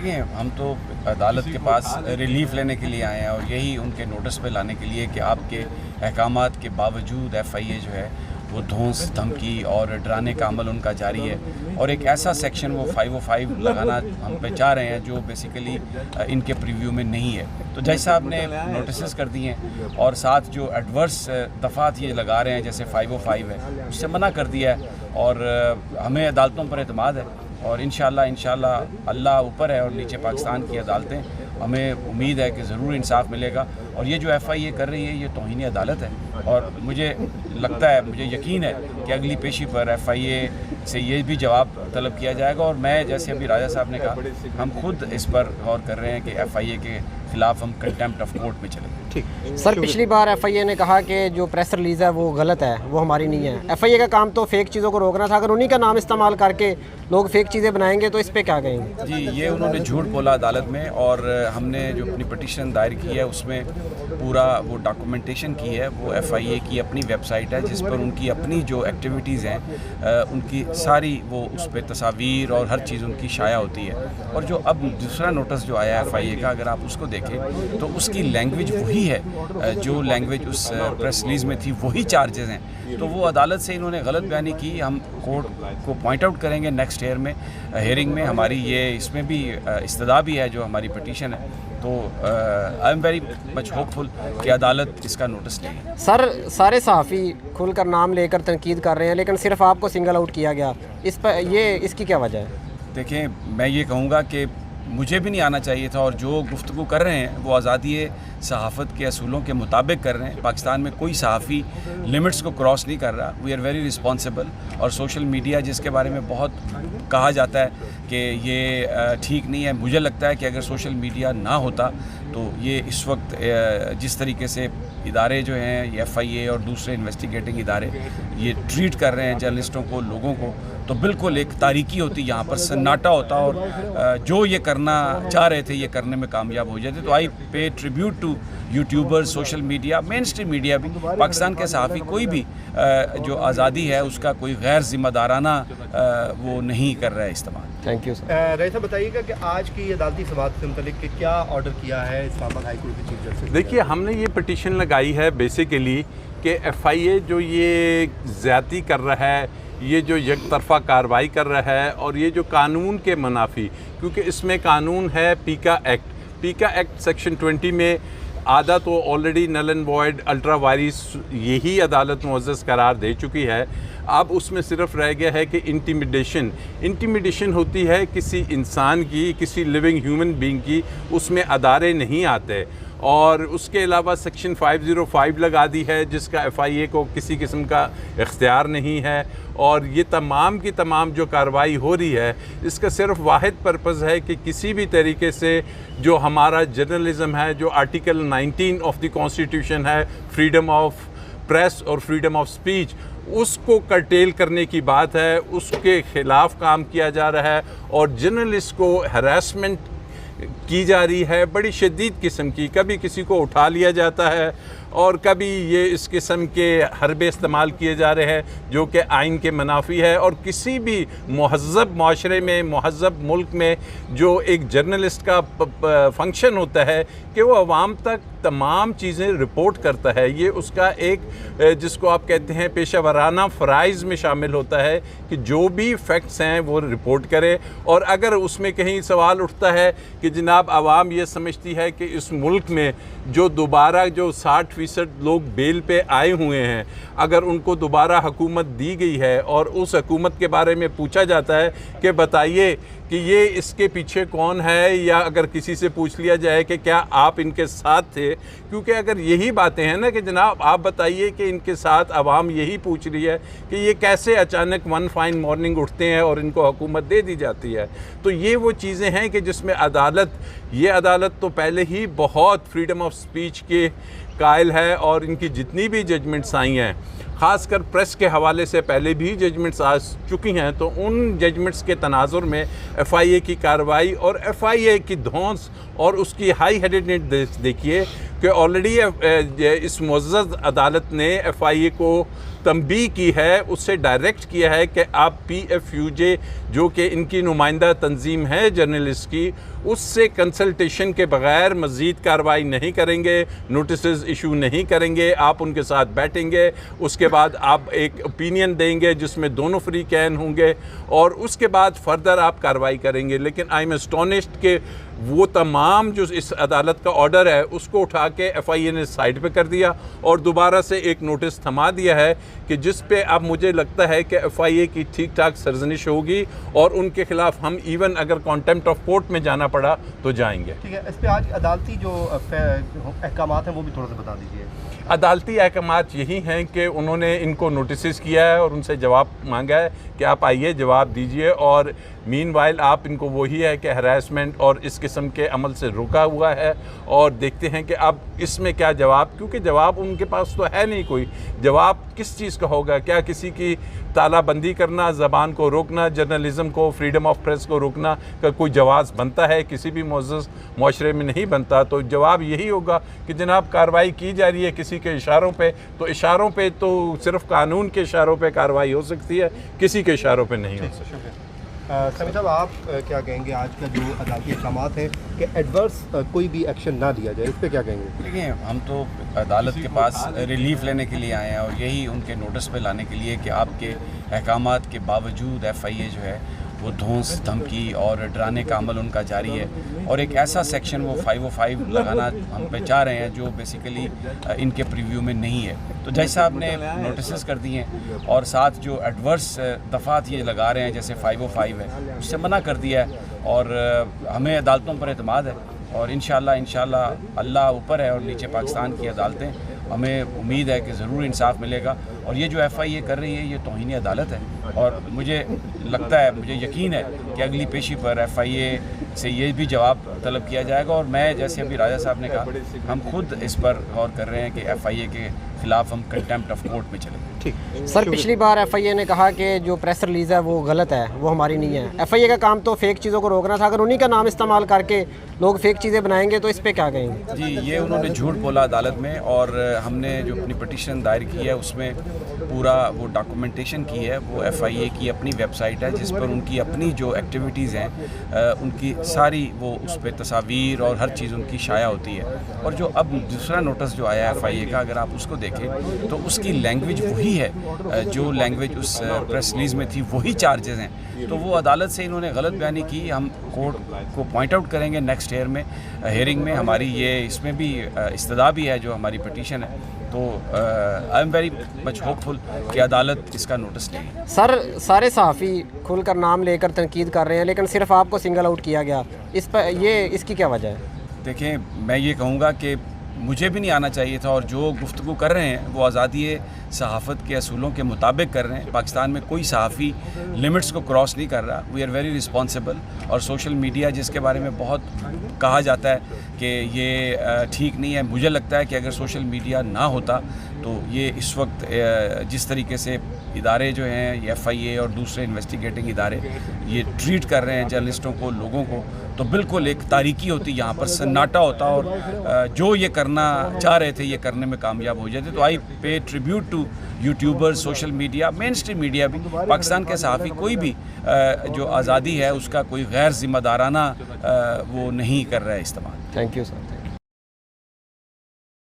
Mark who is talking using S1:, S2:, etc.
S1: देखें, हम तो अदालत के पास रिलीफ लेने के लिए आए हैं और यही उनके नोटिस पे लाने के लिए कि आपके अहकामात के बावजूद FIA जो है वो धौंस, धमकी और डराने का अमल उनका जारी है। और एक ऐसा सेक्शन वो 505 लगाना हम पे चाह रहे हैं जो बेसिकली इनके प्रीव्यू में नहीं है। तो जज साहब ने नोटिस कर दिए हैं और साथ जो एडवर्स दफ़ात ये लगा रहे हैं जैसे 505 है उससे मना कर दिया है। और हमें अदालतों पर एतमाद है और इंशाल्लाह अल्लाह ऊपर है और नीचे पाकिस्तान की अदालतें, हमें उम्मीद है कि ज़रूर इंसाफ मिलेगा। और ये जो FIA कर रही है ये तौहीन अदालत है और मुझे लगता है, मुझे यकीन है कि अगली पेशी पर FIA से ये भी जवाब तलब किया जाएगा। और मैं जैसे अभी राजा साहब ने कहा, हम खुद इस पर गौर कर रहे हैं कि FIA के ख़िलाफ़ हम कंटेम्प्ट ऑफ कोर्ट में चलेंगे।
S2: ठीक सर, पिछली बार FIA ने कहा कि जो प्रेस रिलीज़ है वो गलत है, वो हमारी नहीं है। FIA का काम तो फेक चीज़ों को रोकना था, अगर उन्हीं का नाम इस्तेमाल करके लोग फेक चीज़ें बनाएंगे तो इस पर क्या कहेंगे?
S1: जी, ये उन्होंने झूठ बोला अदालत में और हमने जो अपनी पटिशन दायर की है उसमें पूरा वो डॉक्यूमेंटेशन की है। वो FIA की अपनी वेबसाइट है जिस पर उनकी अपनी जो एक्टिविटीज़ हैं उनकी सारी वो उस पर तस्वीर और हर चीज़ उनकी शाया होती है। और जो अब दूसरा नोटिस जो आया है FIA का, अगर आप उसको देखें तो उसकी लैंग्वेज वही है जो लैंग्वेज उस प्रेस रिलीज़ में थी, वही चार्जेस हैं। तो वो अदालत से इन्होंने गलत बयानी की। हम कोर्ट को पॉइंट आउट करेंगे नेक्स्ट हेयरिंग में। हमारी ये इसमें भी इस्तदा भी है जो हमारी पटिशन है। तो I am very much hopeful कि अदालत इसका नोटिस लेगी।
S2: सर, सारे सहाफ़ी खुलकर नाम लेकर तनकीद कर रहे हैं लेकिन सिर्फ आपको सिंगल आउट किया गया, इस पर इसकी क्या वजह है?
S1: देखें, मैं ये कहूँगा कि मुझे भी नहीं आना चाहिए था और जो गुफ्तगू कर रहे हैं वो आज़ादी सहाफ़त के असूलों के मुताबिक कर रहे हैं। पाकिस्तान में कोई सहाफ़ी लिमिट्स को क्रॉस नहीं कर रहा। We are very responsible. और सोशल मीडिया जिसके बारे में बहुत कहा जाता है कि ये ठीक नहीं है, मुझे लगता है कि अगर सोशल मीडिया ना होता तो ये इस वक्त जिस तरीके से इदारे जो हैं ये FIA और दूसरे इन्वेस्टिगेटिंग इदारे ये ट्रीट कर रहे हैं जर्नलिस्टों को, लोगों को, तो बिल्कुल एक तारीकी होती, यहाँ पर सन्नाटा होता और जो ये करना चाह रहे थे ये करने में कामयाब हो जाते। तो I pay tribute to YouTubers, social media, mainstream media भी, पाकिस्तान के सहाफ़ी कोई भी जो आज़ादी है उसका कोई गैर जिम्मेदाराना वो नहीं कर रहा है इस्तेमाल।
S2: Thank you sir.
S3: रईस साहब, बताइएगा कि आज की अदालती समाअत से मुतल्लिक क्या ऑर्डर किया है इस्लामाबाद हाई कोर्ट के चीफ जस्टिस?
S4: देखिए, हमने ये पिटीशन लगाई है बेसिकली कि FIA जो ये ज़्यादती कर रहा है, ये जो एक तरफ़ा कार्रवाई कर रहा है और ये जो कानून के मुनाफी, क्योंकि इसमें कानून है पीका एक्ट सेक्शन 20 में आधा तो already null and void ultra vires यही अदालत मुअज़्ज़ज़ करार दे चुकी है। अब उसमें सिर्फ रह गया है कि इंटिमिडेशन होती है किसी इंसान की, किसी लिविंग ह्यूमन बीइंग की, उसमें अदारे नहीं आते। और उसके अलावा सेक्शन 505 लगा दी है जिसका FIA को किसी किस्म का इख्तियार नहीं है। और ये तमाम की तमाम जो कार्रवाई हो रही है इसका सिर्फ वाहिद पर्पज़ है कि किसी भी तरीके से जो हमारा जर्नलिज़म है, जो आर्टिकल 19 ऑफ द कॉन्स्टिट्यूशन है, फ्रीडम ऑफ प्रेस और फ्रीडम ऑफ स्पीच, उसको कर्टेल करने की बात है, उसके ख़िलाफ़ काम किया जा रहा है। और जर्नलिस्ट को हरासमेंट की जा रही है बड़ी शदीद किस्म की, कभी किसी को उठा लिया जाता है और कभी ये इस किस्म के हरबे इस्तेमाल किए जा रहे हैं जो कि आइन के मुनाफी है। और किसी भी महज़्ज़ब माशरे में, महज़्ज़ब मुल्क में जो एक जर्नलिस्ट का फंक्शन होता है कि वो अवाम तक तमाम चीज़ें रिपोर्ट करता है, ये उसका एक जिसको आप कहते हैं पेशा वराना फ़राइज़ में शामिल होता है कि जो भी फैक्ट्स हैं वो रिपोर्ट करे। और अगर उसमें कहीं सवाल उठता है कि जनाब आवाम ये समझती है कि इस मुल्क में जो दोबारा जो 60% लोग बेल पे आए हुए हैं, अगर उनको दोबारा हुकूमत दी गई है और उस हुकूमत के बारे में पूछा जाता है कि बताइए कि ये इसके पीछे कौन है, या अगर किसी से पूछ लिया जाए कि क्या आप इनके साथ थे, क्योंकि अगर यही बातें हैं ना कि जनाब आप बताइए कि इनके साथ आवाम यही पूछ रही है कि ये कैसे अचानक वन फाइन मॉर्निंग उठते हैं और इनको हुकूमत दे दी जाती है। तो ये वो चीज़ें हैं कि जिसमें ये अदालत तो पहले ही बहुत फ्रीडम ऑफ स्पीच के कायल है और इनकी जितनी भी जजमेंट्स आई हैं ख़ासकर प्रेस के हवाले से पहले भी जजमेंट्स आ चुकी हैं, तो उन जजमेंट्स के तनाजुर में FIA की कार्रवाई और FIA की धौंस और उसकी हाई हेडेडनेस देखिए कि ऑलरेडी इस मुअज़्ज़ज़ अदालत ने FIA को तंबीह की है, उससे डायरेक्ट किया है कि आप PFUJ जो कि इनकी नुमाइंदा तंजीम है जर्नलिस्ट की, उससे कंसल्टेशन के बग़ैर मज़ीद कार्रवाई नहीं करेंगे, नोटिस इशू नहीं करेंगे, आप उनके साथ बैठेंगे, उसके बाद आप एक ओपिनियन देंगे जिसमें दोनों फ्री कैन होंगे और उसके बाद फर्दर आप कार्रवाई करेंगे। लेकिन आई एम एस्टोनिश्ड कि वो तमाम जो इस अदालत का ऑर्डर है उसको उठा के FIA ने साइड पे कर दिया और दोबारा से एक नोटिस थमा दिया है कि जिस पे अब मुझे लगता है कि FIA की ठीक ठाक सरजनिश होगी और उनके ख़िलाफ़ हम इवन अगर कॉन्टेम्प्ट ऑफ कोर्ट में जाना पड़ा तो जाएंगे।
S3: ठीक है, इस पे आज अदालती जो अहकामात हैं वो भी थोड़ा सा बता दीजिए।
S4: अदालती अहकामात यही हैं कि उन्होंने इनको नोटिस किया है और उनसे जवाब मांगा है कि आप आइए जवाब दीजिए, और मीनवाइल आप इनको वही है कि हरासमेंट और इस किस्म के अमल से रोका हुआ है और देखते हैं कि अब इसमें क्या जवाब, क्योंकि जवाब उनके पास तो है नहीं कोई जवाब किस चीज़ का होगा। क्या किसी की तालाबंदी करना, ज़बान को रोकना, जर्नलिज़म को, फ्रीडम ऑफ प्रेस को रोकना का कोई जवाब बनता है? किसी भी मुअज़्ज़ज़ मुआशरे में नहीं बनता। तो जवाब यही होगा कि जनाब कार्रवाई की जा रही है किसी के इशारों पे, तो इशारों पे तो सिर्फ कानून के इशारों पे कार्रवाई हो सकती है, किसी के इशारों पे नहीं हो सकती।
S3: समीर साहब, आप क्या कहेंगे आज का जो अदालती अहकामात हैं कि एडवर्स कोई भी एक्शन ना लिया जाए, इस पर क्या कहेंगे?
S1: देखिए, हम तो अदालत के पास रिलीफ लेने के लिए आए हैं और यही उनके नोटिस पे लाने के लिए कि आपके अहकामात के बावजूद FIA जो है वो धौंस, धमकी और डराने का अमल उनका जारी है और एक ऐसा सेक्शन वो 505 लगाना हम पे चाह रहे हैं जो बेसिकली इनके प्रीव्यू में नहीं है। तो जज साहब ने नोटिस कर दिए हैं और साथ जो एडवर्स दफ़ात ये लगा रहे हैं जैसे 505 है उससे मना कर दिया है और हमें अदालतों पर एतमाद है और इंशाल्लाह अल्लाह ऊपर है और नीचे पाकिस्तान की अदालतें, हमें उम्मीद है कि ज़रूर इंसाफ मिलेगा। और ये जो FIA कर रही है ये तौहीन अदालत है और मुझे लगता है, मुझे यकीन है कि अगली पेशी पर FIA से ये भी जवाब तलब किया जाएगा और मैं जैसे अभी राजा साहब ने कहा हम खुद इस पर गौर कर रहे हैं कि FIA के ख़िलाफ़ हम कंटेम्प्ट ऑफ कोर्ट में चलेंगे।
S3: ठीक
S2: सर, पिछली बार FIA ने कहा कि जो प्रेस रिलीज़ है वो गलत है, वो हमारी नहीं है। FIA का काम तो फेक चीज़ों को रोकना था, अगर उन्हीं का नाम इस्तेमाल करके लोग फेक चीज़ें बनाएंगे तो इस पर क्या कहेंगे?
S1: जी, ये उन्होंने झूठ बोला अदालत में और हमने जो अपनी पटिशन दायर की है उसमें पूरा वो डॉक्यूमेंटेशन की है। वो FIA की अपनी वेबसाइट है जिस पर उनकी अपनी जो एक्टिविटीज़ हैं उनकी सारी वो उस पर तस्वीर और हर चीज़ उनकी शाया होती है। और जो अब दूसरा नोटिस जो आया है FIA का, अगर आप उसको देखें तो उसकी लैंग्वेज वही है जो लैंग्वेज उस प्रेस रिलीज़ में थी, वही चार्जेस हैं। तो वो अदालत से इन्होंने गलत बयानी की। हम कोर्ट को पॉइंट आउट करेंगे नेक्स्ट हेयरिंग में हमारी ये इसमें भी इस्तदा भी है जो हमारी पटिशन है। तो I am very much hopeful कि अदालत इसका नोटिस लेगी।
S2: सर, सारे सहाफ़ी खुलकर नाम लेकर तनकीद कर रहे हैं लेकिन सिर्फ आपको सिंगल आउट किया गया, इस पर इसकी क्या वजह है?
S1: देखें, मैं ये कहूँगा कि मुझे भी नहीं आना चाहिए था और जो गुफ्तगू कर रहे हैं वो आज़ादी सहाफ़त के असूलों के मुताबिक कर रहे हैं। पाकिस्तान में कोई सहाफ़ी लिमिट्स को क्रॉस नहीं कर रहा। We are very responsible. और सोशल मीडिया जिसके बारे में बहुत कहा जाता है कि ये ठीक नहीं है, मुझे लगता है कि अगर सोशल मीडिया ना होता तो ये इस वक्त जिस तरीके से इदारे जो हैं ये FIA और दूसरे इन्वेस्टिगेटिंग इदारे ये ट्रीट कर रहे हैं जर्नलिस्टों को, लोगों को, तो बिल्कुल एक तारीकी होती, यहाँ पर सन्नाटा होता और जो ये करना चाह रहे थे ये करने में कामयाब हो जाते। तो I pay tribute to YouTubers, social media, mainstream media भी, पाकिस्तान के सहाफ़ी कोई भी जो आज़ादी है उसका कोई गैर जिम्मेदाराना वो नहीं कर रहा है इस्तेमाल।
S2: Thank you sir.